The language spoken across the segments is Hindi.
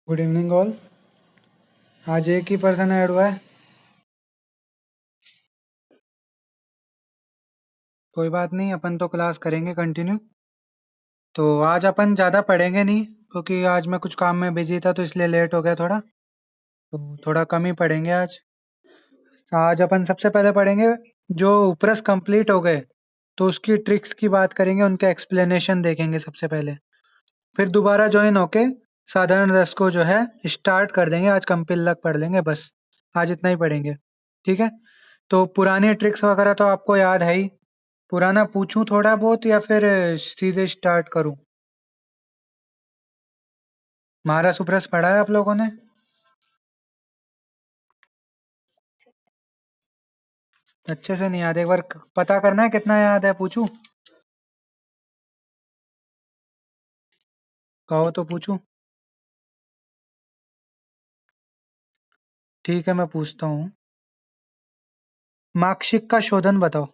Good evening all. आज एक ही पर्सन ऐड हुआ है। कोई बात नहीं, अपन तो क्लास करेंगे कंटिन्यू। तो आज अपन ज़्यादा पढ़ेंगे नहीं, क्योंकि आज मैं कुछ काम में बिजी था तो इसलिए लेट हो गया थोड़ा। तो थोड़ा कम ही पढ़ेंगे आज। आज अपन सबसे पहले पढ़ेंगे जो उपरस कंप्लीट हो गए, तो उसकी ट्रिक्स की बात करेंगे, उनका एक्सप्लेनेशन देखेंगे सबसे पहले। फिर दोबारा ज्वाइन होके साधारण रस को जो है स्टार्ट कर देंगे। आज कंपिल तक पढ़ लेंगे बस। आज इतना ही पढ़ेंगे, ठीक है। तो पुरानी ट्रिक्स वगैरह तो आपको याद है ही। पुराना पूछूं थोड़ा बहुत या फिर सीधे स्टार्ट करूं? महारस उपरस पढ़ा है आप लोगों ने? अच्छे से नहीं याद? एक बार पता करना है कितना याद है, पूछूं? कहो तो पूछूं। ठीक है, मैं पूछता हूँ। मार्कशीट का शोधन बताओ।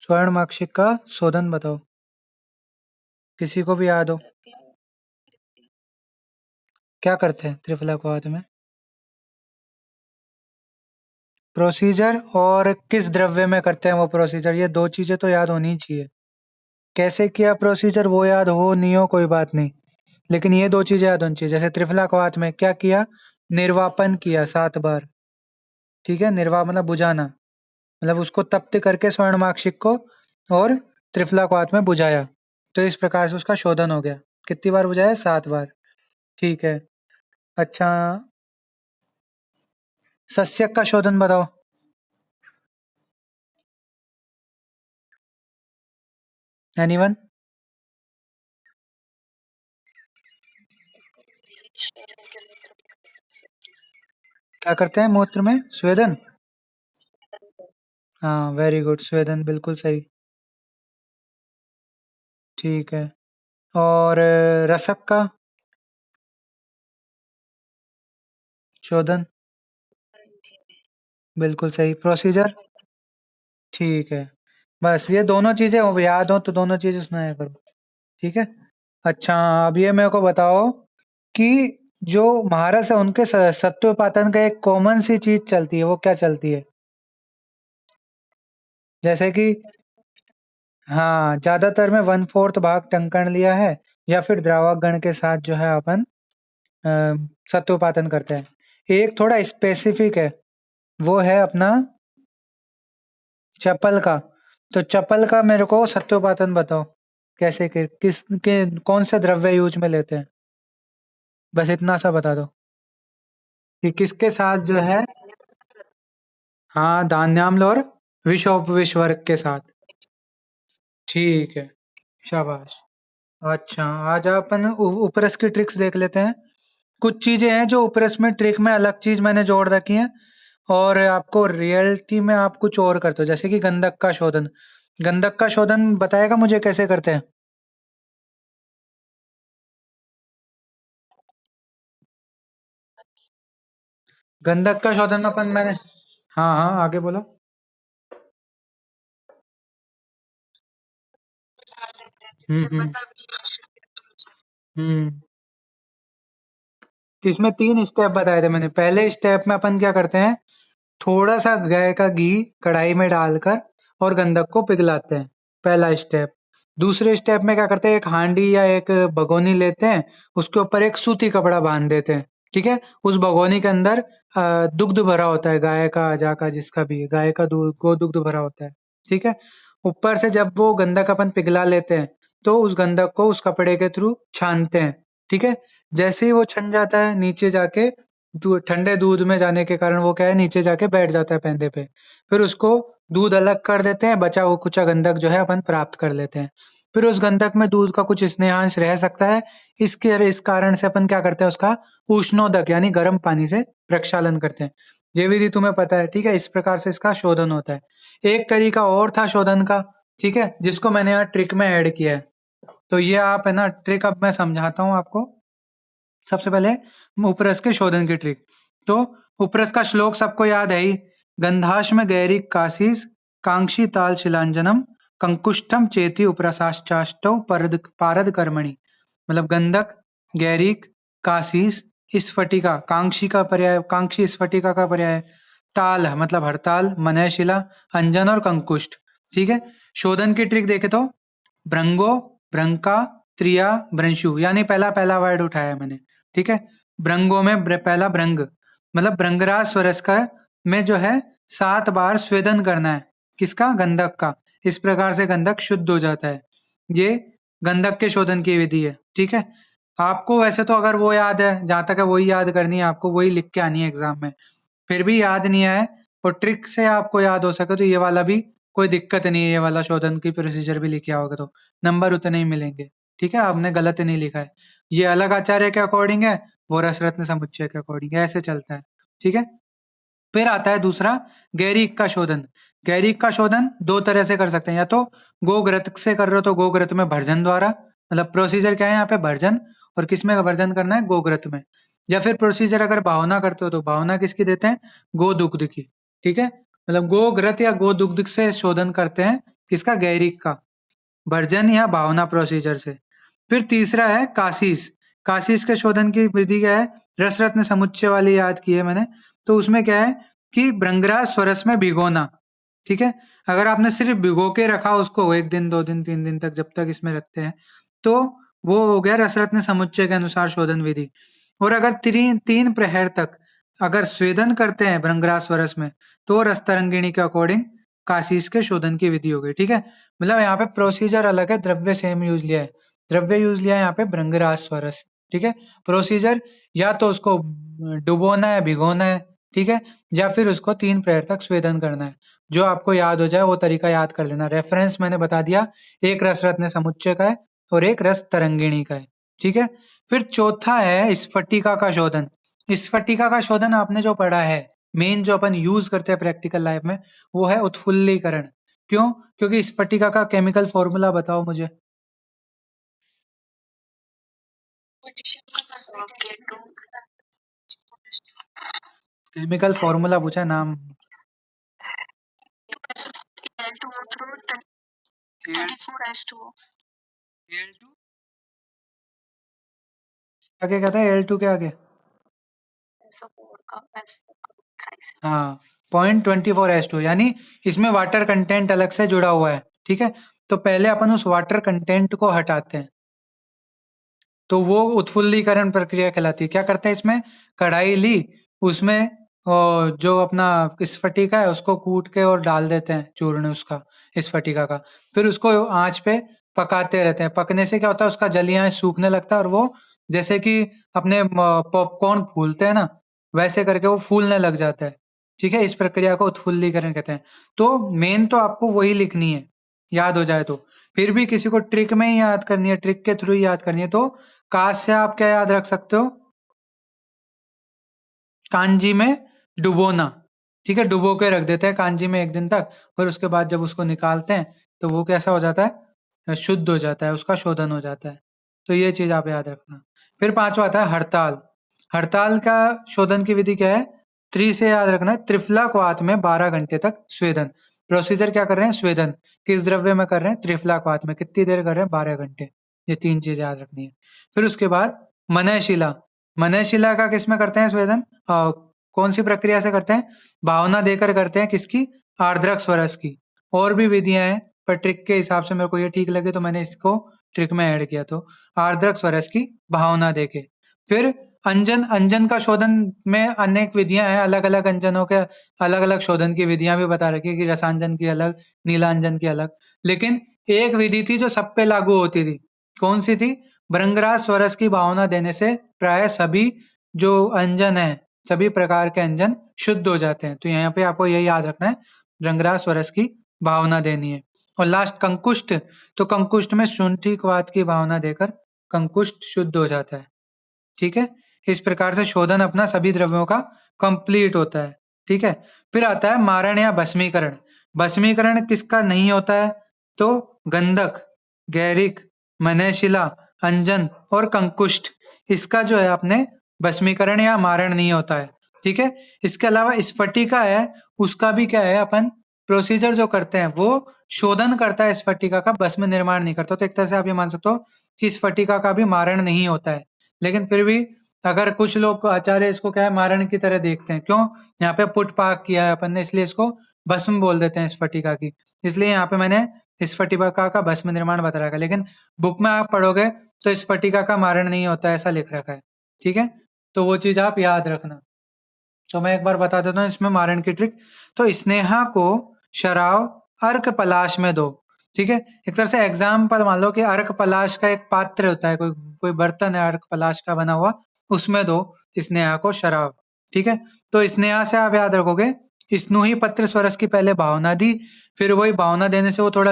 स्वर्ण मार्कशीट का शोधन बताओ, किसी को भी याद हो। क्या करते हैं त्रिफला क्वाद में? प्रोसीजर और किस द्रव्य में करते हैं वो प्रोसीजर, ये दो चीजें तो याद होनी ही चाहिए। कैसे किया प्रोसीजर वो याद हो नहीं हो कोई बात नहीं, लेकिन ये दो चीजें याद होनी चाहिए। जैसे त्रिफला कवात में क्या किया? निर्वापन किया 7 बार। ठीक है, निर्वा मतलब बुझाना, मतलब उसको तप्त करके स्वर्णमाक्षिक को और त्रिफला कवात में बुझाया। तो इस प्रकार से उसका शोधन हो गया। कितनी बार बुझाया? 7 बार। ठीक है। अच्छा, सस्यक का शोधन बताओ। एनीवन? क्या करते हैं मूत्र में? स्वेदन। हाँ, वेरी गुड, स्वेदन बिल्कुल सही। ठीक है। और रसक का शोधन? बिल्कुल सही प्रोसीजर। ठीक है, बस ये दोनों चीजें हो याद हो तो दोनों चीजें सुनाया करो। ठीक है। अच्छा, अब ये मेरे को बताओ कि जो महारस है उनके सत्योपातन का एक कॉमन सी चीज चलती है, वो क्या चलती है? जैसे कि हाँ, ज्यादातर में 1/4 भाग टंकण लिया है, या फिर द्रावक गण के साथ जो है अपन सत्योपातन करते हैं। एक थोड़ा स्पेसिफिक है, वो है अपना चपल का। तो चपल का मेरे को सत्योपातन बताओ, कैसे किस के कौन से द्रव्य यूज में लेते हैं? बस इतना सा बता दो कि किसके साथ जो है। हाँ, धान्याम्ल और विषवर्ग के साथ। ठीक है, शाबाश। अच्छा, आज अपन उपरस की ट्रिक्स देख लेते हैं। कुछ चीजें हैं जो उपरस में ट्रिक में अलग चीज मैंने जोड़ रखी है, और आपको रियलिटी में आप कुछ और करते हो। जैसे कि गंधक का शोधन। गंधक का शोधन बताएगा मुझे कैसे करते हैं? गंधक का शोधन अपन मैंने, हाँ हाँ, आगे बोलो। हम्म। हम्म। तो इसमें 3 स्टेप बताए थे मैंने। पहले स्टेप में अपन क्या करते हैं, थोड़ा सा गाय का घी कढ़ाई में डालकर और गंधक को पिघलाते हैं। पहला स्टेप। दूसरे स्टेप में क्या करते हैं, एक हांडी या एक भगोनी लेते हैं, उसके ऊपर एक सूती कपड़ा बांध देते हैं। ठीक है। उस भगोनी के अंदर दुग्ध भरा होता है, गाय का जा का जिसका भी है, गाय का दूध गो दुग्ध भरा होता है। ठीक है। ऊपर से जब वो गंधक अपन पिघला लेते हैं, तो उस गंधक को उस कपड़े के थ्रू छानते हैं। ठीक है। जैसे ही वो छन जाता है, नीचे जाके ठंडे दूध में जाने के कारण वो क्या है, नीचे जाके बैठ जाता है पेंदे पे। फिर उसको दूध अलग कर देते हैं, बचा हुआ कुचा गंधक जो है अपन प्राप्त कर लेते हैं। फिर उस गंधक में दूध का कुछ स्नेहांश रह सकता है। इस कारण से अपन क्या करते हैं, उसका उष्णोदक यानी गर्म पानी से प्रक्षालन करते हैं। ये विधि तुम्हें पता है, ठीक है। इस प्रकार से इसका शोधन होता है। एक तरीका और था शोधन का, ठीक है, जिसको मैंने यहाँ ट्रिक में ऐड किया है। तो ये आप है ना, ट्रिक अब मैं समझाता हूँ आपको। सबसे पहले उपरस के शोधन की ट्रिक। तो उपरस का श्लोक सबको याद है ही। गंधाश्म गैरी काशीस कांक्षी ताल शिलांजनम कंकुष्ठम चेती उपरसाश्चाष्टौ पारद कर्मणि। मतलब गंधक, गैरिक, कासीस, स्फटिका, कांक्षी का पर्याय, कांक्षी स्फटिका का पर्याय, ताल मतलब हड़ताल, मनयशिला, अंजन और कंकुष्ट। ठीक है, शोधन की ट्रिक देखे तो भृंगो, भ्रंका, त्रिया, भ्रंशु, यानी पहला पहला वर्ड उठाया है मैंने। ठीक है, भृंगो में पहला भृंग मतलब भृंगराज स्वरस का में जो है 7 बार स्वेदन करना है, किसका, गंधक का। इस प्रकार से गंधक शुद्ध हो जाता है। ये गंधक के शोधन की विधि है। ठीक है, आपको वैसे तो अगर वो याद है, जहां तक है वही याद करनी है, आपको वही लिख के आनी है एग्जाम में। फिर भी याद नहीं आए और ट्रिक से आपको याद हो सके तो ये वाला भी कोई दिक्कत नहीं है, ये वाला शोधन की प्रोसीजर भी लिखे आओगे तो नंबर उतने ही मिलेंगे। ठीक है, आपने गलत नहीं लिखा है। ये अलग आचार्य के अकॉर्डिंग है, वो रसरत्न समुच्चय के अकॉर्डिंग है, ऐसे चलता है। ठीक है, फिर आता है दूसरा, गैरिक का शोधन। गैरिक का शोधन दो तरह से कर सकते हैं, या तो गोग्रत से कर रहे हो तो गोग्रत में भर्जन द्वारा, मतलब प्रोसीजर क्या है यहाँ पे, भर्जन, और किस में भर्जन करना है, गोग्रत में। या फिर प्रोसीजर अगर भावना करते हो तो भावना किसकी देते हैं, गोदुग्ध की। ठीक है, मतलब गोग्रत या गोदुग्ध से शोधन करते हैं, किसका, गैरिक का, भर्जन या भावना प्रोसीजर से। फिर तीसरा है कासीस। कासीस के शोधन की विधि क्या है, रसरत्न समुच्चय वाली याद की है मैंने। तो उसमें क्या है कि भृंगराज स्वरस में भिगोना। ठीक है, अगर आपने सिर्फ भिगो के रखा उसको 1 दिन 2 दिन 3 दिन तक, जब तक इसमें रखते हैं, तो वो हो गया रसरत्न समुच्चय के अनुसार शोधन विधि। और अगर तीन प्रहर तक अगर स्वेदन करते हैं भृंगराज स्वरस में, तो रसतरंगिणी के अकॉर्डिंग कासीस के शोधन की विधि हो गई। ठीक है, मतलब यहाँ पे प्रोसीजर अलग है, द्रव्य सेम यूज लिया है। द्रव्य यूज लिया है यहाँ पे भृंगराज स्वरस। ठीक है, प्रोसीजर या तो उसको डुबोना है, भिगोना है। ठीक है, या फिर उसको 3 प्रहर तक स्वेदन करना है। जो आपको याद हो जाए वो तरीका याद कर लेना। रेफरेंस मैंने बता दिया, एक रसरत्न समुच्चय का है और एक रस तरंगिणी का है। ठीक है, फिर चौथा है स्फटिका का शोधन। स्फटिका का शोधन आपने जो पढ़ा है, मेन जो अपन यूज करते हैं प्रैक्टिकल लाइफ में, वो है उत्फुल्लीकरण। क्यों, क्योंकि स्फटिका का केमिकल फॉर्मूला बताओ मुझे। केमिकल फॉर्मूला पूछा है, नाम। Al2 आगे क्या था, Al2 के आगे, हाँ, 0.24H2, यानी इसमें वाटर कंटेंट अलग से जुड़ा हुआ है। ठीक है, तो पहले अपन उस वाटर कंटेंट को हटाते हैं, तो वो उत्फुल्लीकरण प्रक्रिया कहलाती है। क्या करते हैं इसमें, कढ़ाई ली, उसमें जो अपना स्फटिका है उसको कूट के और डाल देते हैं चूर्ण उसका, स्फटिका का। फिर उसको आंच पे पकाते रहते हैं। पकने से क्या होता है, उसका जलियांश सूखने लगता है और वो जैसे कि अपने पॉपकॉर्न फूलते हैं ना, वैसे करके वो फूलने लग जाता है। ठीक है, इस प्रक्रिया को उत्फुल्लीकरण कहते हैं। तो मेन तो आपको वही लिखनी है, याद हो जाए तो। फिर भी किसी को ट्रिक में ही याद करनी है, ट्रिक के थ्रू ही याद करनी है, तो काश से आप क्या याद रख सकते हो, कांजी में डुबोना। ठीक है, डुबो के रख देते हैं कांजी में 1 दिन तक, फिर उसके बाद जब उसको निकालते हैं तो वो कैसा हो जाता है, शुद्ध हो जाता है, उसका शोधन हो जाता है। तो ये चीज आप याद रखना। फिर पांचवा आता है हड़ताल। हड़ताल का शोधन की विधि क्या है, से याद रखना है, त्रिफला क्वाथ में 12 घंटे तक स्वेदन। प्रोसीजर क्या कर रहे हैं, स्वेदन किस द्रव्य में कर रहे हैं, त्रिफला क्वाथ में। कितनी देर कर रहे हैं, 12 घंटे। ये 3 चीज याद रखनी है। फिर उसके बाद मनयशिला। मनयशिला का किस में करते हैं स्वेदन, कौन सी प्रक्रिया से करते हैं, भावना देकर करते हैं, किसकी, आर्द्रक स्वरस की। और भी विधियां हैं, पर ट्रिक के हिसाब से मेरे को ये ठीक लगे तो मैंने इसको ट्रिक में ऐड किया। तो आर्द्रक स्वरस की भावना देके। फिर अंजन। अंजन का शोधन में अनेक विधियां हैं, अलग अलग अंजनों के अलग अलग शोधन की विधियां भी बता रखी है, कि रसांजन की अलग, नीलांजन की अलग। लेकिन एक विधि थी जो सब पे लागू होती थी, कौन सी थी, भृंगराज स्वरस की भावना देने से प्राय सभी जो अंजन है, सभी प्रकार के अंजन शुद्ध हो जाते हैं। तो यहाँ पे आपको यही याद रखना है, रंगराज स्वरस की भावना देनी है। और लास्ट कंकुष्ट। तो कंकुष्ट में शुंठी क्वाथ की भावना देकर कंकुष्ट शुद्ध हो जाता है। ठीक है, इस प्रकार से शोधन अपना सभी द्रव्यों का कंप्लीट होता है। ठीक है, फिर आता है मारण या भस्मीकरण। भस्मीकरण किसका नहीं होता है, तो गंधक, गैरिक, मनयशिला, अंजन और कंकुष्ट, इसका जो है अपने भस्मीकरण या मारण नहीं होता है। ठीक है, इसके अलावा स्फटिका है, उसका भी क्या है, अपन प्रोसीजर जो करते हैं वो शोधन करता है स्फटिका का, भस्म निर्माण नहीं करता। तो एक तरह से आप ये मान सकते हो कि स्फटिका का भी मारण नहीं होता है। लेकिन फिर भी अगर कुछ लोग आचार्य इसको क्या है मारण की तरह देखते हैं, क्यों? यहाँ पे पुट पाक किया है अपन ने, इसलिए इसको भस्म बोल देते हैं स्फटिका की, इसलिए यहाँ पे मैंने स्फटिका का भस्म निर्माण बता रखा है। लेकिन बुक में आप पढ़ोगे तो स्फटिका का मारण नहीं होता है, ऐसा लिख रखा है। ठीक है, तो वो चीज आप याद रखना। तो मैं एक बार बता देता हूँ इसमें मारण की ट्रिक। तो स्नेहा को शराव अर्क पलाश में दो। ठीक है, एक तरह से एग्जाम्पल मान लो कि अर्क पलाश का एक पात्र होता है, कोई कोई बर्तन है अर्क पलाश का बना हुआ, उसमें दो स्नेहा को शराब। ठीक है, तो स्नेहा से आप याद रखोगे स्नूही पत्र स्वरस की पहले भावना दी, फिर वही भावना देने से वो थोड़ा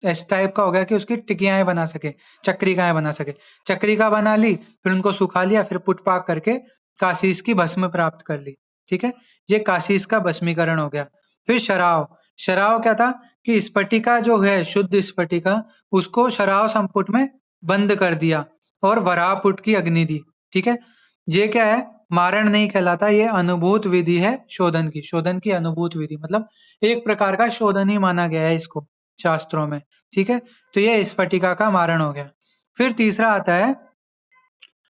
इस टाइप का हो गया कि उसकी टिकियाएं बना सके, चक्रिकाएं बना सके। चक्रिका बना ली, फिर उनको सुखा लिया, फिर पुटपाक करके काशीस की भस्म प्राप्त कर ली। ठीक है, ये काशीस का भस्मीकरण हो गया। फिर शराव, शराव क्या था कि स्फटिका जो है शुद्ध स्फटिका, उसको शराव संपुट में बंद कर दिया और वराहपुट की अग्नि दी। ठीक है, ये क्या है, मारण नहीं कहलाता, ये अनुभूत विधि है शोधन की। शोधन की अनुभूत विधि मतलब एक प्रकार का शोधन ही माना गया है इसको शास्त्रों में। ठीक है, तो ये स्फटिका का मारण हो गया। फिर तीसरा आता है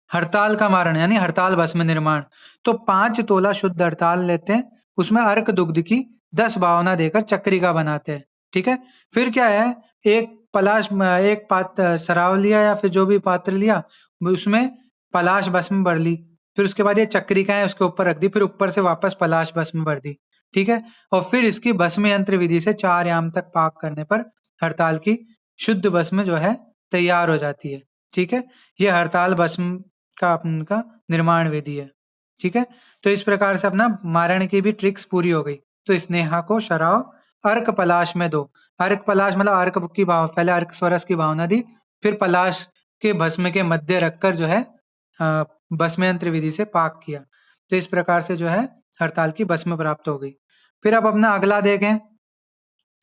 हड़ताल का मारण, यानी हड़ताल भस्म निर्माण। तो 5 तोला शुद्ध हड़ताल लेते हैं, उसमें अर्क दुग्ध की 10 भावना देकर चक्रिका बनाते हैं। ठीक है, फिर क्या है, एक पलाश एक पात्र शराब लिया या फिर जो भी पात्र लिया, उसमें पलाश भस्म भर ली, फिर उसके बाद ये चक्रिकाएं उसके ऊपर रख दी, फिर ऊपर से वापस पलाश भस्म भर दी। ठीक है, और फिर इसकी भस्म यंत्र विधि से 4 याम तक पाक करने पर हड़ताल की शुद्ध भस्म जो है तैयार हो जाती है। ठीक है, ये हड़ताल भस्म का उनका निर्माण विधि है। ठीक है, तो इस प्रकार से अपना मारण की भी ट्रिक्स पूरी हो गई। तो स्नेहा को शराब अर्क पलाश में दो। अर्क पलाश मतलब अर्क की भाव, पहले अर्क स्वरस की भावना दी, फिर पलाश के भस्म के मध्य रखकर जो है भस्म यंत्र विधि से पाक किया। तो इस प्रकार से जो है हड़ताल की भस्म प्राप्त हो गई। फिर अब अपना अगला देखें,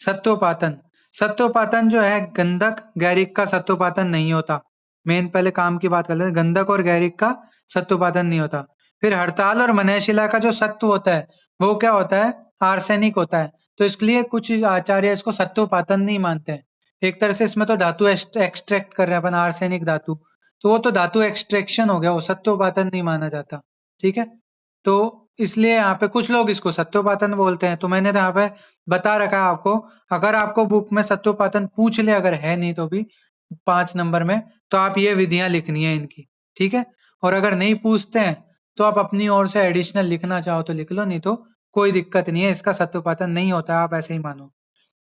सत्वपातन। सत्वपातन जो है गंधक गैरिक का सत्वपातन नहीं होता। मेन पहले काम की बात कर लेते हैं, गंधक और गैरिक का सत्वपातन नहीं होता। फिर हड़ताल और मनयशिला का जो सत्व होता है वो क्या होता है, आर्सेनिक होता है। तो इसलिए कुछ आचार्य इसको सत्वपातन नहीं मानते हैं। एक तरह से इसमें तो धातु एक्सट्रैक्ट कर रहे हैं अपन, आर्सेनिक धातु, तो वो तो धातु एक्सट्रैक्शन हो गया, वो सत्वपातन नहीं माना जाता। ठीक है, तो इसलिए यहाँ पे कुछ लोग इसको सत्वपातन बोलते हैं। तो मैंने तो यहाँ पे बता रखा है आपको, अगर आपको बुक में सत्वपातन पूछ ले, अगर है नहीं तो भी 5 नंबर में, तो आप ये विधियां लिखनी है इनकी। ठीक है, और अगर नहीं पूछते हैं तो आप अपनी ओर से एडिशनल लिखना चाहो तो लिख लो, नहीं तो कोई दिक्कत नहीं है, इसका सत्वपातन नहीं होता है, आप ऐसे ही मानो।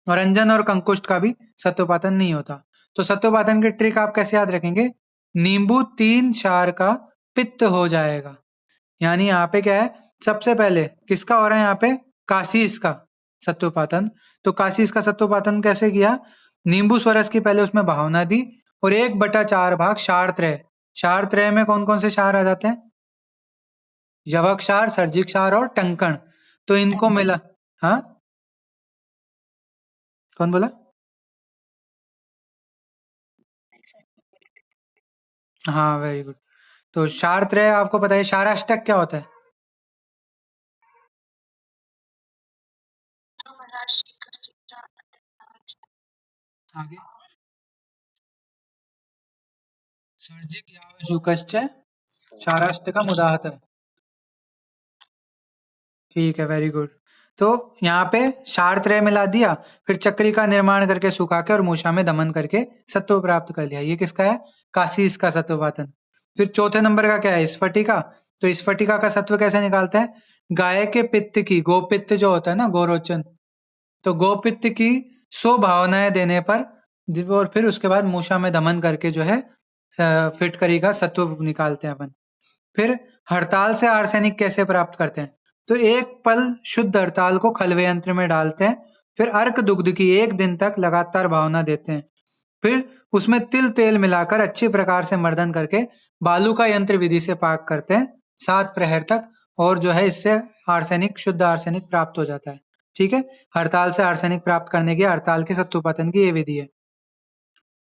और अंजन और कंकुष्ट का भी सत्वपातन नहीं होता। तो सत्वपातन की ट्रिक आप कैसे याद रखेंगे, नींबू 3 क्षार का पित्त हो जाएगा। यानी यहाँ पे क्या है, सबसे पहले किसका हो रहा है यहाँ पे, काशीस का सत्वपातन। तो काशीस का सत्वपातन कैसे किया, नींबू स्वरस की पहले उसमें भावना दी और 1/4 भाग क्षार त्रय। क्षार त्रय में कौन कौन से क्षार आ जाते हैं, यवक क्षार, सर्जिक क्षार और टंकण। तो इनको मिला, हाँ कौन बोला, हाँ वेरी गुड। तो क्षार त्रय आपको पता है, क्षाराष्टक क्या होता है, आगे सर्जिक यावशुकश्च क्षाराष्टकम उदाहृतः। ठीक है, वेरी गुड। तो यहाँ पे क्षार त्रय मिला दिया, फिर चक्री का निर्माण करके सुखा के और मूषा में दमन करके सत्व प्राप्त कर लिया। ये किसका है, काशीस का सत्वपातन। फिर चौथे नंबर का क्या है, स्फटिका। तो स्फटिका का सत्व कैसे निकालते हैं, गाय के पित्त की, गोपित्त जो होता है ना, गोरोचन, तो गोपित्त की 100 भावनाएं देने पर और फिर उसके बाद मूषा में दमन करके जो है फिटकरी का सत्व निकालते हैं अपन। फिर हड़ताल से आर्सेनिक कैसे प्राप्त करते हैं, तो एक पल शुद्ध हड़ताल को खलवे यंत्र में डालते हैं, फिर अर्क दुग्ध की 1 दिन तक लगातार भावना देते हैं, फिर उसमें तिल तेल मिलाकर अच्छी प्रकार से मर्दन करके बालू का यंत्र विधि से पाक करते हैं 7 प्रहर तक, और जो है इससे आर्सेनिक, शुद्ध आर्सेनिक प्राप्त हो जाता है। ठीक है, हड़ताल से आर्सेनिक प्राप्त करने की, हड़ताल के सत्वपातन की ये विधि है।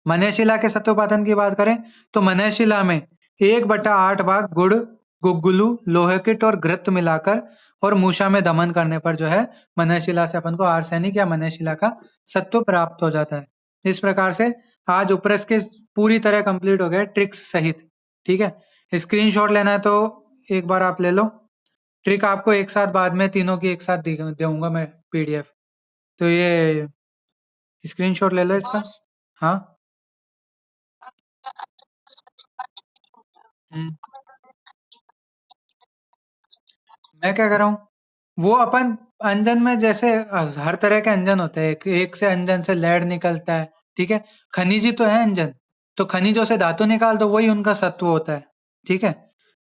मनयशिला के सत्वपातन की बात करें तो मनयशिला में 1/8 भाग गुड़ गुग्गुलू, लोहकिट और घृत मिलाकर और मूषा में दमन करने पर जो है मनशिला से अपन को आर्सेनिक या मनशिला का सत्व प्राप्त हो जाता है। इस प्रकार से आज उपरस के पूरी तरह कंप्लीट हो गया ट्रिक्स सहित। ठीक है, स्क्रीनशॉट लेना है तो एक बार आप ले लो। ट्रिक आपको एक साथ बाद में तीनों की एक साथ दूंगा मैं पीडीएफ। तो ये स्क्रीनशॉट ले लो इसका। हाँ। हम्म, मैं क्या कर रहा हूँ, वो अपन अंजन में जैसे हर तरह के अंजन होते हैं, एक से अंजन से लेड निकलता है। ठीक है, खनिज ही तो है अंजन, तो खनिजों से धातु निकाल दो, वही उनका सत्व होता है। ठीक है,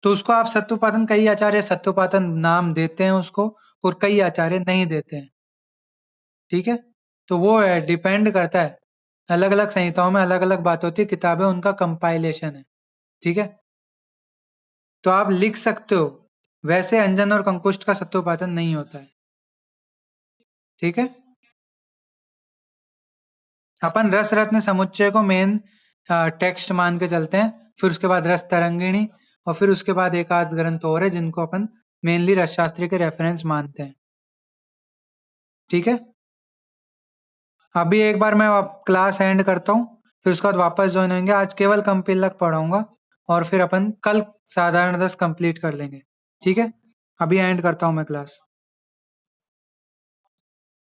तो उसको आप सत्वपातन, कई आचार्य सत्वपातन नाम देते हैं उसको और कई आचार्य नहीं देते हैं। ठीक है, तो वो डिपेंड करता है, अलग अलग संहिताओं में अलग अलग बात होती है, किताबें उनका कंपाइलेशन है। ठीक है, तो आप लिख सकते हो, वैसे अंजन और कंकुष्ट का सत्वपातन नहीं होता है। ठीक है, अपन रस रत्न समुच्चय को मेन टेक्स्ट मान के चलते हैं, फिर उसके बाद रस तरंगिणी, और फिर उसके बाद एक आध ग्रंथ और है जिनको अपन मेनली रस शास्त्री के रेफरेंस मानते हैं। ठीक है, अभी एक बार मैं क्लास एंड करता हूँ, फिर उसके बाद वापस ज्वाइन होंगे। आज केवल कंपिलक पढ़ाऊंगा और फिर अपन कल साधारण दस कंप्लीट कर लेंगे। ठीक है, अभी एंड करता हूँ मैं क्लास।